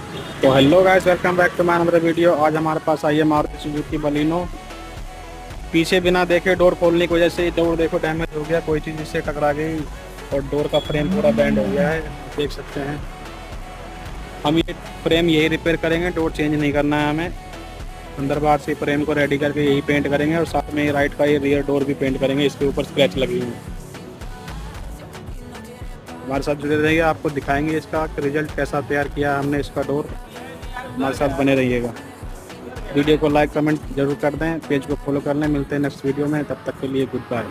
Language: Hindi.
तो hello guys, welcome back to my another video. आज हमारे पास आई है मारुति सुजुकी बलिनो। पीछे बिना देखे डोर खोलने की वजह से डोर देखो डैमेज हो गया, कोई चीज़ इससे टकरा गई और डोर का फ्रेम पूरा बैंड हो गया है, देख सकते हैं। हम ये फ्रेम यही रिपेयर करेंगे, डोर चेंज नहीं करना है हमें। अंदर बाहर से फ्रेम को रेडी करके यही पेंट करेंगे और साथ में राइट का ये रियर डोर भी पेंट करेंगे। इसके ऊपर स्क्रैच लगी हुई है। हमारे साथ जुड़े रहिए, आपको दिखाएंगे इसका रिजल्ट कैसा तैयार किया हमने इसका डोर। हमारे साथ बने रहिएगा। वीडियो को लाइक कमेंट जरूर कर दें, पेज को फॉलो कर लें। मिलते हैं नेक्स्ट वीडियो में, तब तक के लिए गुड बाय।